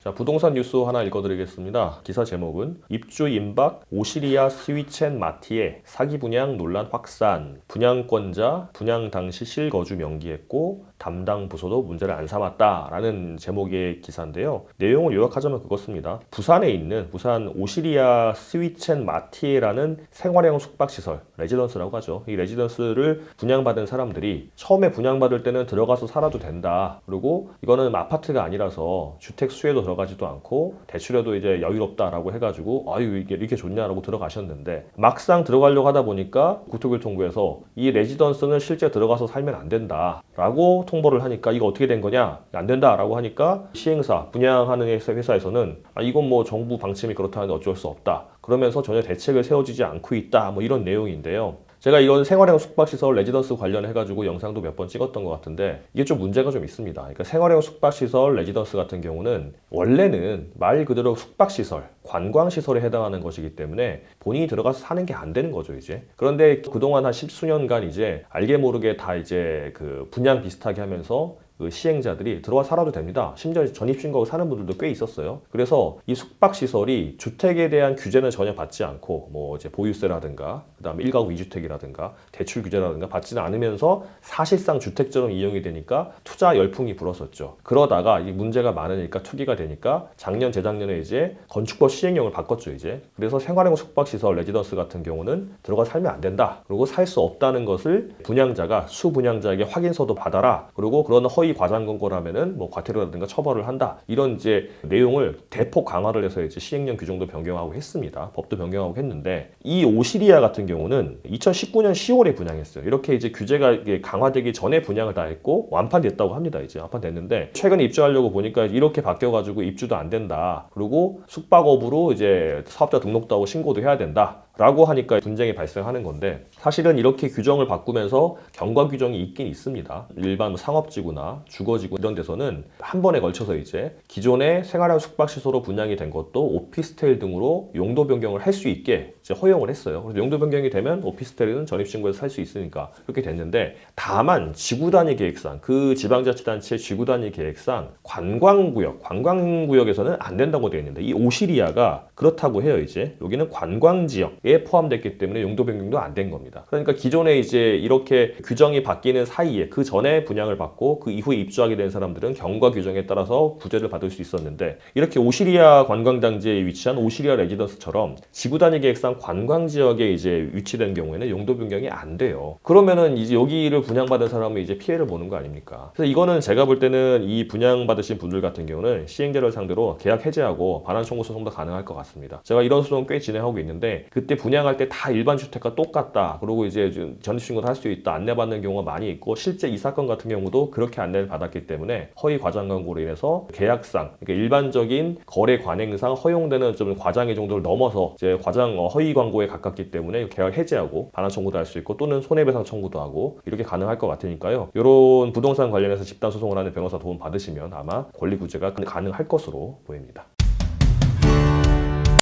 자, 부동산 뉴스 하나 읽어드리겠습니다. 기사 제목은 입주 임박 오시리아 스위첸 마티에 사기 분양 논란 확산, 분양권자 분양 당시 실거주 명기했고 담당 부서도 문제를 안 삼았다라는 제목의 기사인데요. 내용을 요약하자면 그렇습니다. 부산에 있는 부산 오시리아 스위첸 마티에라는 생활형 숙박시설, 레지던스라고 하죠. 이 레지던스를 분양받은 사람들이 처음에 분양받을 때는 들어가서 살아도 된다. 그리고 이거는 아파트가 아니라서 주택 수혜도 들어가지도 않고 대출에도 이제 여유롭다라고 해가지고 아유 이게 이렇게 좋냐라고 들어가셨는데 막상 들어가려고 하다 보니까 국토교통부에서 이 레지던스는 실제 들어가서 살면 안 된다라고 통보를 하니까 이거 어떻게 된 거냐? 안 된다라고 하니까 시행사, 분양하는 회사에서는 이건 뭐 정부 방침이 그렇다는데 어쩔 수 없다. 그러면서 전혀 대책을 세워지지 않고 있다. 뭐 이런 내용인데요. 제가 이런 생활형 숙박시설 레지던스 관련해가지고 영상도 몇 번 찍었던 것 같은데 이게 좀 문제가 좀 있습니다. 그러니까 생활형 숙박시설 레지던스 같은 경우는 원래는 말 그대로 숙박시설, 관광시설에 해당하는 것이기 때문에 본인이 들어가서 사는 게 안 되는 거죠, 이제. 그런데 그동안 한 십수년간 이제 알게 모르게 다 이제 그 분양 비슷하게 하면서 그 시행자들이 들어와 살아도 됩니다. 심지어 전입신고하고 사는 분들도 꽤 있었어요. 그래서 이 숙박시설이 주택에 대한 규제는 전혀 받지 않고 뭐 이제 보유세라든가 그다음에 1가구 2주택이라든가 대출 규제라든가 받지는 않으면서 사실상 주택처럼 이용이 되니까 투자 열풍이 불었었죠. 그러다가 이 문제가 많으니까 투기가 되니까 작년 재작년에 이제 건축법 시행령을 바꿨죠, 이제. 그래서 생활형 숙박시설 레지던스 같은 경우는 들어가 살면 안 된다. 그리고 살 수 없다는 것을 분양자가 수분양자에게 확인서도 받아라. 그리고 그런 허위 과장 권고라면은 뭐 과태료라든가 처벌을 한다. 이런 이제 내용을 대폭 강화를 해서 이제 시행령 규정도 변경하고 했습니다. 법도 변경하고 했는데 이 오시리아 같은 경우는 2019년 10월에 분양했어요. 이렇게 이제 규제가 강화되기 전에 분양을 다 했고 완판됐다고 합니다. 이제 완판됐는데 최근에 입주하려고 보니까 이렇게 바뀌어가지고 입주도 안 된다. 그리고 숙박업으로 이제 사업자 등록도 하고 신고도 해야 된다. 라고 하니까 분쟁이 발생하는 건데 사실은 이렇게 규정을 바꾸면서 경과 규정이 있긴 있습니다. 일반 상업지구나 주거지구 이런 데서는 한 번에 걸쳐서 이제 기존의 생활형 숙박시설로 분양이 된 것도 오피스텔 등으로 용도 변경을 할 수 있게 이제 허용을 했어요. 그래서 용도 변경이 되면 오피스텔은 전입신고해서 살 수 있으니까 그렇게 됐는데 다만 지구단위 계획상 그 지방자치단체 지구단위 계획상 관광구역에서는 안 된다고 되어 있는데 이 오시리아가 그렇다고 해요. 이제 여기는 관광지역에 포함됐기 때문에 용도 변경도 안 된 겁니다. 그러니까 기존에 이제 이렇게 규정이 바뀌는 사이에 그 전에 분양을 받고 그 이후에 입주하게 된 사람들은 경과 규정에 따라서 구제를 받을 수 있었는데 이렇게 오시리아 관광단지에 위치한 오시리아 레지던스처럼 지구단위 계획상 관광지역에 이제 위치된 경우에는 용도 변경이 안 돼요. 그러면은 이제 여기를 분양받은 사람은 이제 피해를 보는 거 아닙니까? 그래서 이거는 제가 볼 때는 이 분양받으신 분들 같은 경우는 시행자를 상대로 계약 해지하고 반환 청구 소송도 가능할 것 같습니다. 제가 이런 소송 꽤 진행하고 있는데 그때 분양할 때 다 일반 주택과 똑같다. 그리고 이제 전입신고도 할 수 있다. 안내받는 경우가 많이 있고 실제 이 사건 같은 경우도 그렇게 안내를 받았기 때문에 허위 과장 광고로 인해서 계약상 그러니까 일반적인 거래 관행상 허용되는 좀 과장의 정도를 넘어서 이제 과장 허위 광고에 가깝기 때문에 계약 해지하고 반환 청구도 할 수 있고 또는 손해배상 청구도 하고 이렇게 가능할 것 같으니까요. 이런 부동산 관련해서 집단 소송을 하는 변호사 도움 받으시면 아마 권리 구제가 가능할 것으로 보입니다.